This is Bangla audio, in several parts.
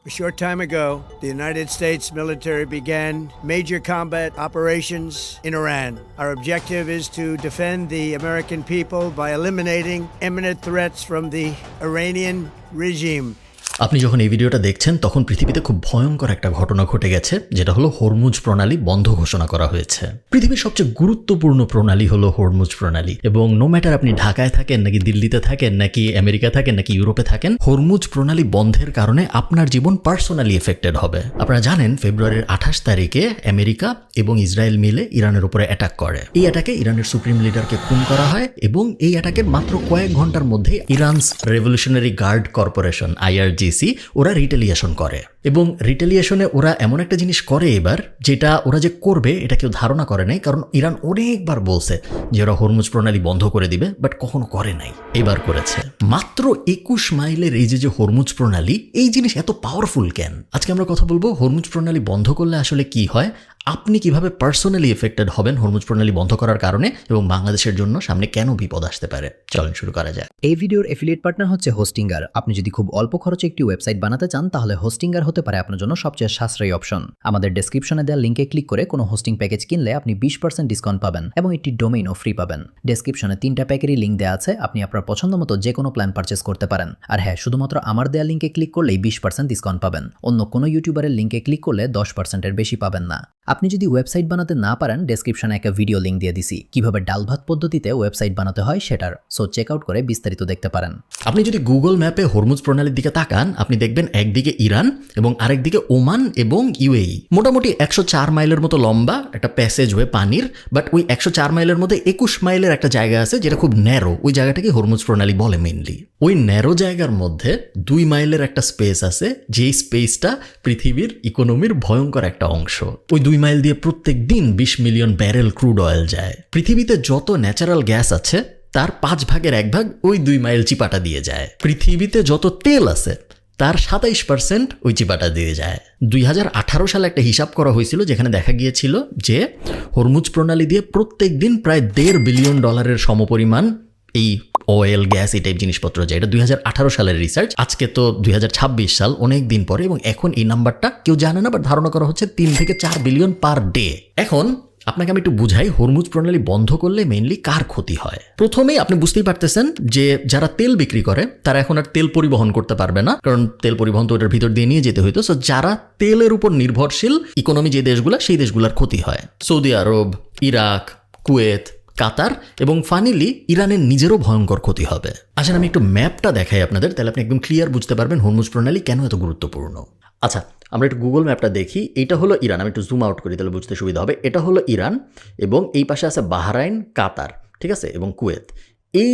A short time ago, the United States military began major combat operations in Iran. Our objective is to defend the American people by eliminating imminent threats from the Iranian regime. আপনি যখন এই ভিডিওটা দেখছেন তখন পৃথিবীতে খুব ভয়ঙ্কর একটা ঘটনা ঘটে গেছে, যেটা হলো হরমুজ প্রণালী বন্ধ ঘোষণা করা হয়েছে। পৃথিবীর সবচেয়ে গুরুত্বপূর্ণ প্রণালী হলো হরমুজ প্রণালী, এবং নো ম্যাটার আপনি ঢাকায় থাকেন নাকি দিল্লিতে থাকেন নাকি আমেরিকা থাকেন নাকি ইউরোপে থাকেন, হরমুজ প্রণালী বন্ধের কারণে আপনার জীবন পার্সোনালি এফেক্টেড হবে। আপনারা জানেন ফেব্রুয়ারির 28 তারিখে আমেরিকা এবং ইসরায়েল মিলে ইরানের উপরে অ্যাটাক করে। এই অ্যাটাকে ইরানের সুপ্রিম লিডারকে খুন করা হয়, এবং এই অ্যাটাকের মাত্র কয়েক ঘন্টার মধ্যে Iran's revolutionary guard corporation IRGC ওরা রিটেলিয়েশন করে। এবং রিটেলিয়েশনে ওরা এমন একটা জিনিস করে এবার, যেটা ওরা যে করবে এটা কেউ ধারণা করে নাই, কারণ ইরান অনেকবার বলছে যে ওরা হরমুজ প্রণালী বন্ধ করে দিবে, বাট কখনো করে নাই, এবার করেছে। মাত্র 21 মাইলের এই যে হরমুজ প্রণালী, এই জিনিস এত পাওয়ারফুল কেন? আজকে আমরা কথা বলবো হরমুজ প্রণালী বন্ধ করলে আসলে কি হয়, আপনি কিভাবে পার্সোনালি এফেক্টেড হবেন হরমুজ প্রণালী বন্ধ করার কারণে, এবং বাংলাদেশের জন্য সামনে কেন বিপদ আসতে পারে। চলেন শুরু করা যায়। এই ভিডিওর এফিলিয়েট পার্টনার হচ্ছে হোস্টিঙ্গার। আপনি যদি খুব অল্প খরচে একটি ওয়েবসাইট বানাতে চান, তাহলে হোস্টিঙ্গার হতে পারে আপনার জন্য সবচেয়ে সাশ্রয়ী অপশন। আমাদের ডেসক্রিপশনে দেওয়া লিঙ্কে ক্লিক করে কোনো হোস্টিং প্যাকেজ কিনলে আপনি 20% ডিসকাউন্ট পাবেন, এবং একটি ডোমেইনও ফ্রি পাবেন। ডেসক্রিপশনে 3টা প্যাকেরই লিঙ্ক দেওয়া আছে, আপনি আপনার পছন্দ মতো যে কোনো প্ল্যান পারচেস করতে পারেন। আর হ্যাঁ, শুধুমাত্র আমার দেওয়া লিঙ্কে ক্লিক করলেই 20% ডিসকাউন্ট পাবেন, অন্য কোনো ইউটিউবারের লিঙ্কে ক্লিক করলে 10%-এর বেশি পাবেন না। আপনি যদি ওয়েবসাইট বানাতে না পারেন, ডেসক্রিপশনে একটা ভিডিও লিঙ্ক দিয়ে দিছি কিভাবে ডাল ভাত পদ্ধতিতে ওয়েবসাইট বানাতে হয় সেটার, সো চেক আউট করে বিস্তারিত দেখতে পারেন। আপনি যদি গুগল ম্যাপে হরমুজ প্রণালীর দিকে তাকান, আপনি দেখবেন একদিকে ইরান এবং আরেকদিকে ওমান এবং UAE। মোটামুটি 104 মাইলের মতো লম্বা একটা প্যাসেজ ওয়ে পানির, বাট ওই 104 মাইলের মধ্যে 21 মাইলের একটা জায়গা আছে যেটা খুব ন্যারো, ওই জায়গাটাকে হরমুজ প্রণালী বলে মেইনলি। ওই ন্যারো জায়গার মধ্যে 2 মাইলের একটা স্পেস আছে, যেই স্পেসটা পৃথিবীর ইকোনমির ভয়ঙ্কর একটা অংশ। ওই 2 মাইল দিয়ে প্রত্যেক দিন 20 মিলিয়ন ব্যারেল ক্রুড অয়েল যায়। পৃথিবীতে যত ন্যাচারাল গ্যাস আছে তার 5 ভাগের 1 ভাগ ওই 2 মাইল চিপাটা দিয়ে যায়। পৃথিবীতে যত তেল আছে তার 27% ওই চিপাটা দিয়ে যায়। 2018 সালে একটা হিসাব করা হয়েছিল, যেখানে দেখা গিয়েছিল যে হরমুজ প্রণালী দিয়ে প্রত্যেক দিন প্রায় $1.5 বিলিয়ন সমপরিমাণ এই অয়েল, গ্যাস, এই টাইপ জিনিসপত্র যায়। এটা 2018 সালের রিসার্চ। আজকে তো 2026 সাল, অনেক দিন পরে, এবং এখন এই নাম্বারটা কেউ জানে না, বাট ধারণা করা হচ্ছে 3 থেকে 4 বিলিয়ন পার ডে। এখন আপনাকে আমি একটু বুঝাই হরমুজ প্রণালী বন্ধ করলে মেইনলি কার ক্ষতি হয়। প্রথমেই আপনি বুঝতেই পারতেছেন যে যারা তেল বিক্রি করে তারা এখন আর তেল পরিবহন করতে পারবে না, কারণ তেল পরিবহন তো ওটার ভিতর দিয়ে নিয়ে যেতে হইতো। সো যারা তেলের উপর নির্ভরশীল ইকোনমি যে দেশগুলো, সেই দেশগুলোর ক্ষতি হয়। সৌদি আরব, ইরাক, কুয়েত, কাতার এবং ফাইনালি ইরানের নিজেরও ভয়ঙ্কর ক্ষতি হবে। আসলে আমি একটু ম্যাপটা দেখাই আপনাদের, তাহলে আপনি একদম ক্লিয়ার বুঝতে পারবেন হরমুজ প্রণালী কেন এত গুরুত্বপূর্ণ। আচ্ছা, আমরা একটু গুগল ম্যাপটা দেখি। এটা হলো ইরান, আমি একটু জুম আউট করি তাহলে বুঝতে সুবিধা হবে। এটা হলো ইরান, এবং এই পাশে আছে বাহরাইন, কাতার, ঠিক আছে, এবং কুয়েত। এই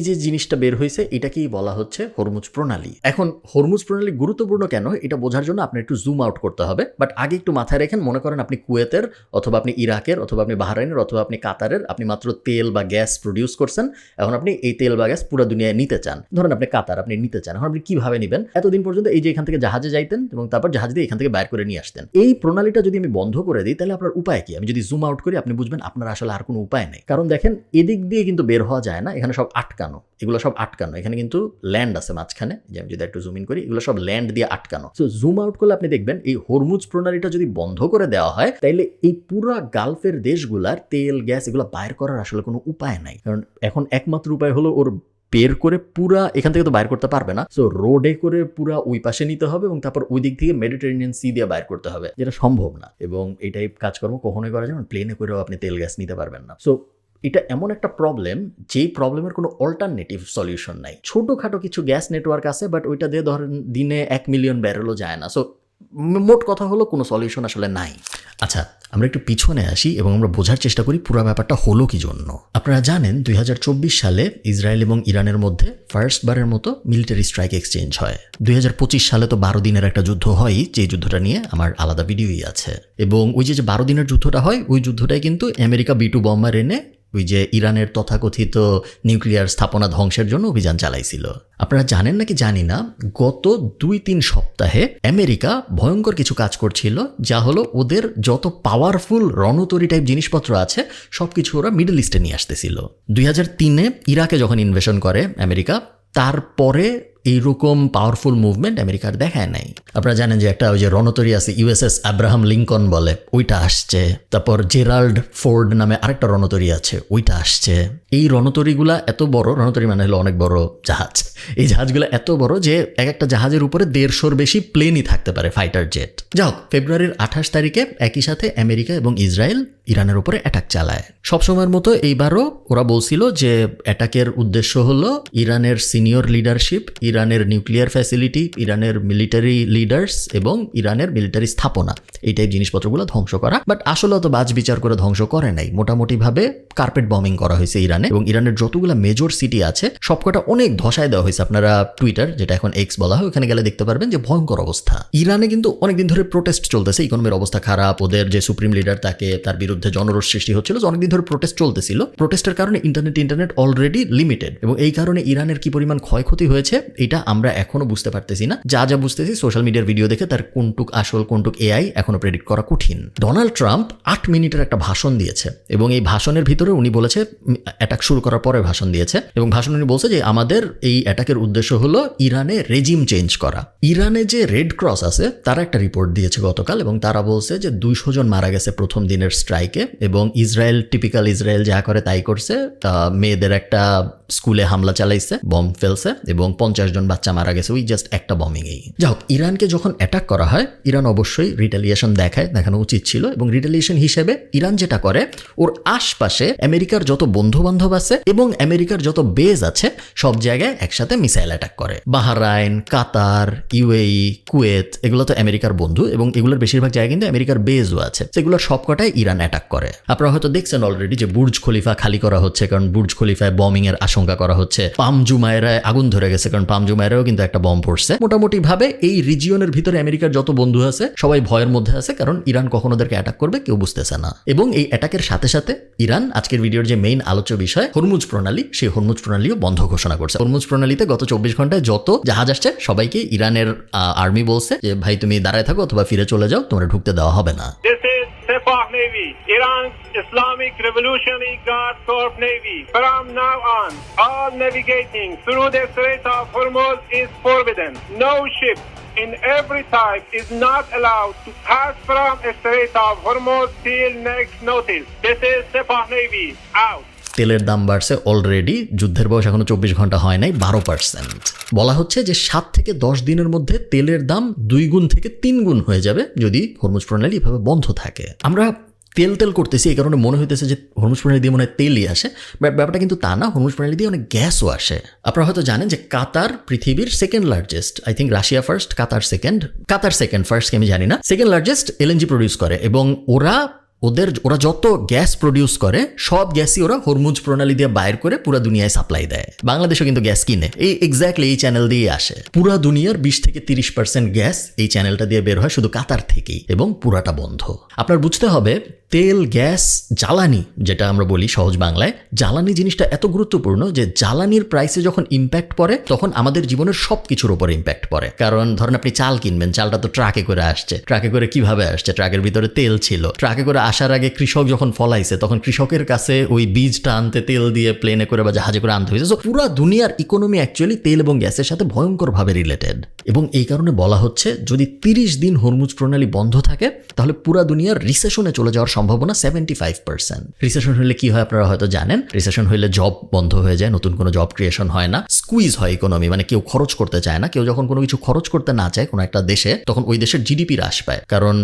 যে জিনিসটা বের হয়েছে, এটাকেই বলা হচ্ছে হরমুজ প্রণালী। এখন হরমুজ প্রণালী গুরুত্বপূর্ণ কেন, এটা বোঝার জন্য আপনার একটু জুম আউট করতে হবে। বাট আগে একটু মাথায় রেখেন, মনে করেন আপনি কুয়েতের অথবা আপনি ইরাকের অথবা আপনি বাহরাইনের অথবা আপনি কাতারের, আপনি মাত্র তেল বা গ্যাস প্রডিউস করছেন। এখন আপনি এই তেল বা গ্যাস পুরো দুনিয়ায় নিতে চান। ধরেন আপনি কাতার, আপনি নিতে চান। এখন আপনি কিভাবে নেবেন? এতদিন পর্যন্ত এই যে এখান থেকে জাহাজে যাইতেন এবং তারপর জাহাজ দিয়ে এখান থেকে বাইর করে নিয়ে আসতেন। এই প্রণালীটা যদি আমি বন্ধ করে দিই, তাহলে আপনার উপায় কি? আমি যদি জুম আউট করি, আপনি বুঝবেন আপনার আসলে আর কোনো উপায় নেই। কারণ দেখেন, এদিক দিয়ে কিন্তু বের হওয়া যায় না, এখানে সব আটকানো, এগুলো সব আটকানো। এখানে কিন্তু ল্যান্ড আছে মাঝখানে, যে আমি যদি একটু জুম ইন করি, এগুলো সব ল্যান্ড দিয়ে আটকানো। সো জুম আউট করলে আপনি দেখবেন এই হরমুজ প্রণালীটা যদি বন্ধ করে দেওয়া হয়, তাইলে এই পুরা গালফের দেশগুলার তেল, গ্যাস এগুলো বাইর করার আসলে কোনো উপায় নাই। কারণ এখন একমাত্র উপায় হলো ওর বের করে পুরা এখান থেকে তো বাইর করতে পারবে না, সো রোডে করে পুরা ওই পাশে নিতে হবে, এবং তারপর ওই দিক থেকে মেডিটেরেনিয়ান সি দিয়ে বাইর করতে হবে, যেটা সম্ভব না। এবং এই টাইপ কাজকর্ম কখনোই করা যায় না, প্লেনে করেও আপনি তেল গ্যাস নিতে পারবেন না। সো এটা এমন একটা প্রবলেম, যেই প্রবলেমের কোনো অল্টারনেটিভ সলিউশন নাই। ছোটোখাটো কিছু গ্যাস নেটওয়ার্ক আছে, বাট ওইটা দিয়ে ধরেন দিনে 1 মিলিয়ন ব্যারেলও যায় না। সো মোট কথা হলো কোনো সলিউশন আসলে নাই। আচ্ছা, আমরা একটু পিছনে আসি এবং আমরা বোঝার চেষ্টা করি পুরো ব্যাপারটা হলো কি জন্য। আপনারা জানেন 2024 সালে ইসরায়েল এবং ইরানের মধ্যে ফার্স্টবারের মতো মিলিটারি স্ট্রাইক এক্সচেঞ্জ হয়। 2025 সালে তো 12 দিনের একটা যুদ্ধ হয়, যে যুদ্ধটা নিয়ে আমার আলাদা ভিডিওই আছে। এবং ওই যে 12 দিনের যুদ্ধটা হয়, ওই যুদ্ধটাই কিন্তু আমেরিকা B2 বম্বার এনে ওই যে ইরানের তথাকথিত নিউক্লিয়ার স্থাপনা ধ্বংসের জন্য অভিযান চালাইছিল। আপনারা জানেন নাকি জানি না, গত 2-3 সপ্তাহে আমেরিকা ভয়ঙ্কর কিছু কাজ করছিল, যা হলো ওদের যত পাওয়ারফুল রণতরী টাইপ জিনিসপত্র আছে সবকিছু ওরা মিডল ইস্টে নিয়ে আসতেছিল। 2003-এ ইরাকে যখন ইনভেশন করে আমেরিকা, তারপরে এইরকম পাওয়ারফুল মুভমেন্ট আমেরিকার দেখায় নাই। আপনারা জানেন যে একটা ওই যে রণতরী আছে ইউএসএস আব্রাহাম লিঙ্কন বলে, ওইটা আসছে। তারপর জেরাল্ড ফোর্ড নামে আরেকটা রণতরী আছে, ওইটা আসছে। এই রণতরীগুলা এত বড়, রণতরী মানে হলো অনেক বড় জাহাজ, এই জাহাজগুলো এত বড় যে এক একটা জাহাজের উপরে 150-র বেশি প্লেনই থাকতে পারে, ফাইটার জেট। যাই হোক, ফেব্রুয়ারির 28 তারিখে একই সাথে আমেরিকা এবং ইসরায়েল ইরানের উপরে অ্যাটাক চালায়। সবসময়ের মতো এইবারও ওরা বলছিল যে অ্যাটাকের উদ্দেশ্য হলো ইরানের সিনিয়র লিডারশিপ, ইরানের নিউক্লিয়ার ফ্যাসিলিটি, ইরানের মিলিটারি লিডার্স এবং ইরানের মিলিটারি স্থাপনা, এই টাইপ জিনিসপত্রগুলো ধ্বংস করা। বাট আসলে তো বাজ বিচার করে ধ্বংস করে নাই, মোটামুটিভাবে কার্পেট বম্বিং করা হয়েছে ইরানে, এবং ইরানের যতগুলো মেজর সিটি আছে সবকটা অনেক ধসায় দেওয়া হয়েছে। আপনারা টুইটার, যেটা এখন এক্স বলা হয়, ওখানে গেলে দেখতে পারবেন যে ভয়ঙ্কর অবস্থা। ইরানে কিন্তু অনেকদিন ধরে প্রোটেস্ট চলতেছে, ইকোনমির অবস্থা খারাপ, ওদের যে সুপ্রিম লিডার তাকে তার বিরুদ্ধে জনরোষ সৃষ্টি হচ্ছিল, অনেকদিন ধরে প্রোটেস্ট চলতেছিল। প্রোটেস্টের কারণে ইন্টারনেট অলরেডি লিমিটেড, এবং এই কারণে ইরানের কি পরিমাণ ক্ষয়ক্ষতি হয়েছে এটা আমরা এখনো বুঝতে পারতেছি না। যা যা বুঝতেছি সোশ্যাল মিডিয়ার ভিডিও দেখে, তার কোনটুক আসল কোনটুক এআই এখনো প্রেডিক্ট করা কঠিন। ডোনাল্ড ট্রাম্প 8 মিনিটের একটা ভাষণ দিয়েছে, এবং এই ভাষণের ভিতরে উনি বলেছে, অ্যাটাক শুরু করার পরে ভাষণ দিয়েছে, এবং ভাষণ উনি বলছে যে আমাদের এই অ্যাটাকের উদ্দেশ্য হলো ইরানে রেজিম চেঞ্জ করা। ইরানে যে রেড ক্রস আছে তারা একটা রিপোর্ট দিয়েছে গতকাল, এবং তারা বলছে যে 200 জন মারা গেছে প্রথম দিনের স্ট্রাইকে, এবং ইসরায়েল, টিপিক্যাল ইসরায়েল যা করে তাই করছে, মেয়েদের একটা স্কুলে হামলা চালাইছে, বম ফেলছে, এবং 50 জন বাচ্চা মারা গেছে ওই জাস্ট একটা বমিংয়েই। যাই হোক, ইরানকে যখন অ্যাটাক করা হয়, ইরান অবশ্যই রিটালিয়েশন দেখানো উচিত ছিল, এবং রিটালিয়েশন হিসেবে ইরান যেটা করে, ওর আশপাশে আমেরিকার যত বন্ধু বান্ধব আছে এবং আমেরিকার যত বেজ আছে সব জায়গায় একসাথে মিসাইল অ্যাটাক করে। বাহরাইন, কাতার, ইউএই, কুয়েত, এগুলো তো আমেরিকার বন্ধু, এবং এগুলোর বেশিরভাগ জায়গায় কিন্তু আমেরিকার বেজও আছে, সেগুলোর সবকটাই ইরান অ্যাটাক করে। আপনারা হয়তো দেখছেন অলরেডি যে বুর্জ খলিফা খালি করা হচ্ছে, কারণ বুর্জ খলিফায় বমিং এর আশঙ্কা করা হচ্ছে। পাম জুমায়রায় আগুন ধরে গেছে, কারণ পাম জুমায়রাও কিন্তু একটা বম পড়ছে। মোটামুটি ভাবে এই রিজিয়নের ভিতরে আমেরিকার যত বন্ধু আছে সবাই ভয়ের মধ্যে আছে, কারণ ইরান কখন ওদেরকে অ্যাটাক করবে কেউ বুঝতেছে না। এবং এই অ্যাটাকের সাথে সাথে ইরান আজকের ভিডিওর যে মেইন আলোচ্য বিষয় হরমুজ প্রণালী, সেই হরমুজ প্রণালীও বন্ধ ঘোষণা করছে। হরমুজ প্রণালীতে গত 24 ঘন্টায় যত জাহাজ আসছে সবাইকে ইরানের আর্মি বলছে যে ভাই তুমি দাঁড়ায় থাকো অথবা ফিরে চলে যাও, তোমরা ঢুকতে দেওয়া হবে না। Sepah Navy, Iran's Islamic Revolutionary Guard Corps Navy. From now on, all navigating through the Strait of Hormuz is forbidden. No ship in every type is not allowed to pass from the Strait of Hormuz till next notice. This is Sepah Navy, out. তেলের দাম বাড়ছে অলরেডি, যুদ্ধের বয়স এখনো 24 ঘন্টা হয় নাই, 12%। বলা হচ্ছে যে 7 থেকে 10 দিনের মধ্যে তেলের দাম 2 গুণ থেকে 3 গুণ হয়ে যাবে যদি হরমুজ প্রণালী এভাবে বন্ধ থাকে। আমরা তেল করতেছি এই কারণে মনে হইতেছে যে হরমুজ প্রণালী দিয়ে মনে হয় তেলই আসে, বাট ব্যাপারটা কিন্তু তা না। হরমুজ প্রণালী দিয়ে অনেক গ্যাসও আসে। আপনারা হয়তো জানেন যে কাতার পৃথিবীর second largest, I think Russia first, Qatar second, first আমি জানি না, সেকেন্ড লার্জেস্ট এলএনজি প্রডিউস করে, এবং ওরা যত গ্যাস প্রডিউস করে সব গ্যাসই ওরা হরমুজ প্রণালী দিয়ে বাইর করে পুরো দুনিয়ায় সাপ্লাই দেয়। বাংলাদেশও কিন্তু গ্যাস কিনে, এই এক্স্যাক্টলি এই চ্যানেল দিয়ে আসে। পুরো দুনিয়ার 20 থেকে 30% গ্যাস এই চ্যানেলটা দিয়ে বের হয় শুধু কাতার থেকেই, এবং পুরাটা বন্ধ। আপনার বুঝতে হবে তেল, গ্যাস, জ্বালানি, যেটা আমরা বলি সহজ বাংলায়, জ্বালানি জিনিসটা এত গুরুত্বপূর্ণ যে জ্বালানির প্রাইসে যখন ইম্প্যাক্ট পড়ে তখন আমাদের জীবনের সব কিছুর উপর ইম্প্যাক্ট পড়ে। কারণ ধরেন আপনি চাল কিনবেন, চালটা তো ট্রাকে করে আসছে, ট্রাকে করে কিভাবে আসছে, ট্রাকের ভিতরে তেল ছিল, ট্রাকে করে আসার আগে কৃষক যখন ফলাইছে তখন কৃষকের কাছে ওই বীজটা আনতে তেল দিয়ে প্লেনে করে বা জাহাজে করে আনতে হয়েছে। সো পুরো দুনিয়ার ইকোনমি অ্যাকচুয়ালি তেল এবং গ্যাসের সাথে ভয়ঙ্করভাবে রিলেটেড, এবং এই কারণে বলা হচ্ছে যদি 30 দিন হরমুজ প্রণালী বন্ধ থাকে তাহলে পুরো দুনিয়ার রিসেশনে চলে যাওয়ার সম্ভাবনা 75%। রিসেশন হলে কি হয় আপনারা হয়তো জানেন, রিসেশন হলে জব বন্ধ হয়ে যায়, নতুন কোনো জব ক্রিয়েশন হয় না, স্কুইজ হয় ইকোনমি, মানে কেউ খরচ করতে চায় না। কেউ যখন কোনো কিছু খরচ করতে না চায় কোনো একটা দেশে, তখন ওই দেশের জিডিপি হ্রাস পায়। কারণ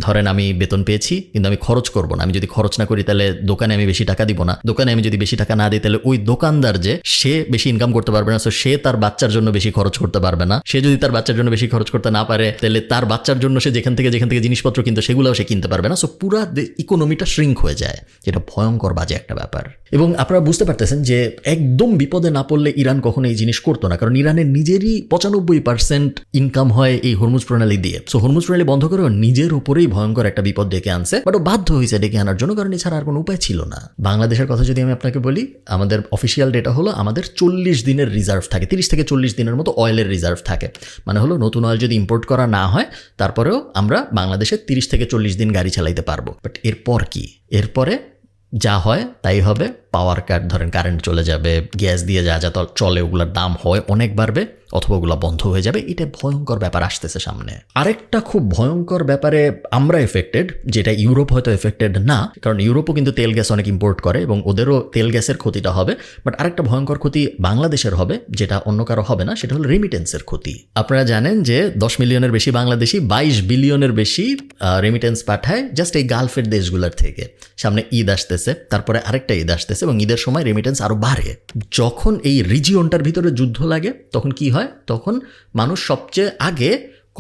ধরেন আমি বেতন পেয়েছি কিন্তু আমি খরচ করব না, আমি যদি খরচ না করি তাহলে দোকানে আমি বেশি টাকা দিব না, দোকানে আমি যদি বেশি টাকা না দিই তাহলে ওই দোকানদার যে সে বেশি ইনকাম করতে পারবে না, সো সে তার বাচ্চার জন্য বেশি খরচ করতে পারবে না। সে যদি তার বাচ্চার জন্য বেশি খরচ করতে না পারে তাহলে তার বাচ্চার জন্য সে যেখান থেকে জিনিসপত্র কিনতো সেগুলোও সে কিনতে পারবে না। সো পুরো ইকোনমিটা শ্রিঙ্ক হয়ে যায়, যেটা ভয়ঙ্কর বাজে একটা ব্যাপার। এবং আপনারা বুঝতে পারতেছেন যে একদম বিপদে না পড়লে ইরান কখনো এই জিনিস করতো না, কারণ ইরানের নিজেরই 95% ইনকাম হয় এই হরমুজ প্রণালী দিয়ে। সো হরমুজ প্রণালী বন্ধ করে নিজের উপরেই ভয়ঙ্কর একটা বিপদ ডেকে আনছে, বাট ও বাধ্য হয়েছে ডেকে আনার জন্য, কারণ এছাড়া আর কোনো উপায় ছিল না। বাংলাদেশের কথা যদি আমি আপনাকে বলি, আমাদের অফিসিয়াল ডেটা হলো আমাদের 40 দিনের রিজার্ভ থাকে, 30 থেকে 40 দিনের মতো অয়েলের রিজার্ভ থাকে। মানে হলো নতুন অয়েল যদি ইম্পোর্ট করা না হয় তারপরেও আমরা বাংলাদেশে 30 থেকে 40 দিন গাড়ি চালাইতে পারবো। বাট এরপর কি? এরপরে যা হয় তাই হবে, পাওয়ার কাট ধরেন কারেন্ট চলে যাবে, গ্যাস দিয়ে যা যা চলে ওগুলোর দাম হয় অনেক বাড়বে, অথবা ওগুলো বন্ধ হয়ে যাবে। এটা ভয়ঙ্কর ব্যাপার আসতেছে সামনে। আরেকটা খুব ভয়ঙ্কর ব্যাপারে আমরা এফেক্টেড, যেটা ইউরোপ হয়তো এফেক্টেড না, কারণ ইউরোপও কিন্তু তেল গ্যাস অনেক ইম্পোর্ট করে এবং ওদেরও তেল গ্যাসের ক্ষতিটা হবে। বাট আরেকটা ভয়ঙ্কর ক্ষতি বাংলাদেশের হবে, যেটা অন্য কারো হবে না, সেটা হলো রেমিটেন্সের ক্ষতি। আপনারা জানেন যে 10 মিলিয়নের বেশি বাংলাদেশি 22 বিলিয়নের বেশি রেমিটেন্স পাঠায় জাস্ট এই গালফের দেশগুলোর থেকে। সামনে ঈদ আসতেছে, তারপরে আরেকটা ঈদ আসতেছে এবং ঈদের সময় রেমিটেন্স আরও বাড়ে। যখন এই রিজিয়নটার ভিতরে যুদ্ধ লাগে তখন কি হয়, তখন মানুষ সবচেয়ে আগে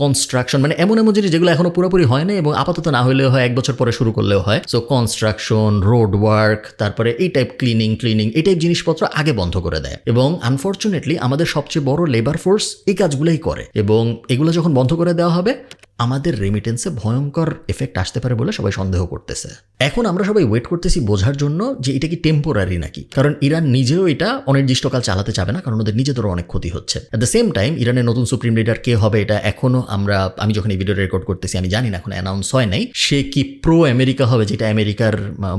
কনস্ট্রাকশন, মানে এমন এমন জিনিস যেগুলো এখনো পুরোপুরি হয় না এবং আপাতত না হলেও হয়, 1 বছর পরে শুরু করলেও হয়। সো কনস্ট্রাকশন, রোড ওয়ার্ক, তারপরে এই টাইপ ক্লিনিং এই টাইপ জিনিসপত্র আগে বন্ধ করে দেয়। এবং আনফর্চুনেটলি আমাদের সবচেয়ে বড় লেবার ফোর্স এই কাজগুলোই করে, এবং এগুলো যখন বন্ধ করে দেওয়া হবে আমাদের রেমিটেন্সে ভয়ঙ্কর এফেক্ট আসতে পারে বলে সবাই সন্দেহ করতেছে। এখন আমরা সবাই ওয়েট করতেছি বোঝার জন্য যে এটা কি টেম্পোরারি নাকি, কারণ ইরান নিজেও এটা অনির্দিষ্টকাল চালাতে চাবে না, কারণ ওদের নিজেদেরও অনেক ক্ষতি হচ্ছে। অ্যাট দ্য সেম টাইম ইরানের নতুন সুপ্রিম লিডার কে হবে এটা এখনো আমি যখন এই ভিডিও রেকর্ড করতেছি আমি জানি না, এখন অ্যানাউন্স হয় নাই। সে কি প্রো আমেরিকা হবে, যেটা আমেরিকার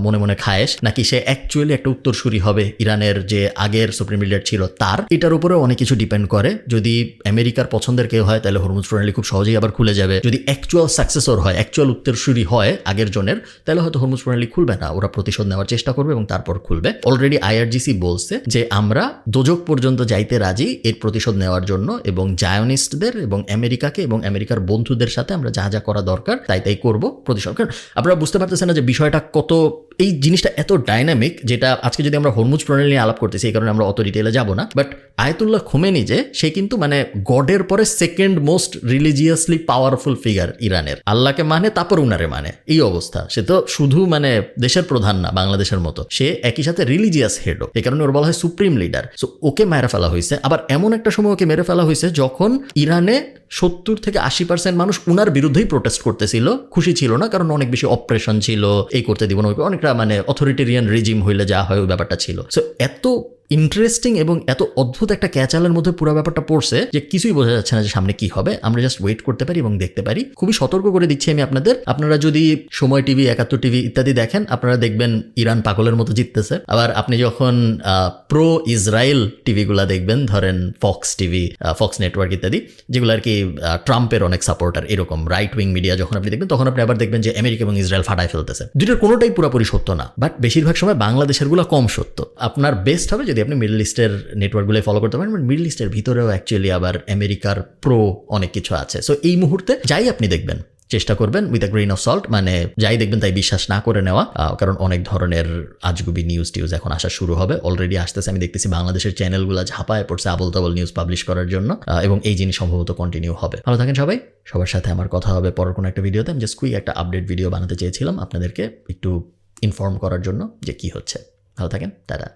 মনে মনে খায়েশ, নাকি সে অ্যাকচুয়ালি একটা উত্তরসূরি হবে ইরানের যে আগের সুপ্রিম লিডার ছিল তার, এটার উপরেও অনেক কিছু ডিপেন্ড করে। যদি আমেরিকার পছন্দের কেউ হয় তাহলে হরমুজ প্রণালী খুব সহজেই আবার খুলে যাবে। যদি অ্যাকচুয়াল সাকসেসর হয়, অ্যাকচুয়াল উত্তরসূরি হয় আগের জনের, তাহলে হয়তো হরমুজ প্রণালী খুলবে না, ওরা প্রতিশোধ নেওয়ার চেষ্টা করবে এবং তারপর খুলবে। অলরেডি আইআরজিসি বলছে যে আমরা দোজক পর্যন্ত যাইতে রাজি এর প্রতিশোধ নেওয়ার জন্য, এবং জায়োনিস্টদের এবং আমেরিকাকে এবং আমেরিকার বন্ধুদের সাথে আমরা যা যা করা দরকার তাই করবো প্রতিশোধ। কারণ আপনারা বুঝতে পারতেছেন না যে বিষয়টা কত, এই জিনিসটা এত ডাইনামিক, যেটা আজকে যদি আমরা হরমুজ প্রণালী নিয়ে আলাপ করতেছি এই কারণে আমরা অত ডিটেলে যাব না। বাট আয়াতুল্লাহ খোমেনি যে সে কিন্তু মানে গডের পরে second most religiously powerful figure ইরানের, আল্লাহকে মানে তারপর উনারে মানে, এই অবস্থা। সে তো শুধু মানে দেশের প্রধান না বাংলাদেশের মতো, সে একই সাথে রিলিজিয়াস হেডও, এই কারণে ওর বলা হয় সুপ্রিম লিডার। সো ওকে মেরে ফেলা হয়েছে, আবার এমন একটা সময় ওকে মেরে ফেলা হয়েছে যখন ইরানে 70 থেকে 80% মানুষ উনার বিরুদ্ধেই প্রোটেস্ট করতেছিল, খুশি ছিল না, কারণ অনেক বেশি অপারেশন ছিল, এই করতে দিব না, অনেকটা মানে অথরিটেরিয়ান রিজিম হইলে যা হয় ওই ব্যাপারটা ছিল। সো এত ইন্টারেস্টিং এবং এত অদ্ভুত একটা ক্যাচালের মধ্যে পুরো ব্যাপারটা পড়ছে যে কিছুই বোঝা যাচ্ছে না যে সামনে কি হবে। আমরা জাস্ট ওয়েট করতে পারি এবং দেখতে পারি। খুবই সতর্ক করে দিচ্ছি আমি আপনাদের, আপনারা যদি সময় টিভি, 71 টিভি ইত্যাদি দেখেন, আপনারা দেখবেন ইরান পাগলের মতো জিততেছে। আবার আপনি যখন প্রো ইসরায়েল টিভিগুলা দেখবেন, ধরেন ফক্স টিভি, ফক্স নেটওয়ার্ক ইত্যাদি, যেগুলো আর কি ট্রাম্পের অনেক সাপোর্টার, এরকম রাইট উইং মিডিয়া যখন আপনি দেখবেন, তখন আপনি আবার দেখবেন যে আমেরিকা এবং ইসরায়েল ফাটায় ফেলতেছে। দুটোর কোনোটাই পুরোপুরি সত্য না, বাট বেশিরভাগ সময় বাংলাদেশের গুলো কম সত্য। আপনার বেস্ট হবে যদি আপনি মিডল ইস্টের নেটওয়ার্কগুলো ফলো করতে পারেন। মিডল ইস্টের ভিতরেও অ্যাকচুয়ালি আবার আমেরিকার প্রো অনেক কিছু আছে। সো এই মুহূর্তে যাই আপনি দেখবেন চেষ্টা করবেন with a grain of salt, মানে যাই দেখবেন তাই বিশ্বাস না করে নেওয়া, কারণ অনেক ধরনের আজগুবি নিউজ এখন আসা শুরু হবে, অলরেডি আসতেছে। আমি দেখতেছি বাংলাদেশের চ্যানেলগুলো ঝাঁপায় পড়ছে আবল তাবল নিউজ পাবলিশ করার জন্য, এবং এই জিনিস সম্ভবত কন্টিনিউ হবে। ভালো থাকেন সবাই, সবার সাথে আমার কথা হবে পরের কোনো একটা ভিডিওতে। আমি জাস্ট কুইক একটা আপডেট ভিডিও বানাতে চেয়েছিলাম আপনাদেরকে একটু ইনফর্ম করার জন্য যে কি হচ্ছে। ভালো থাকেন, টাটা।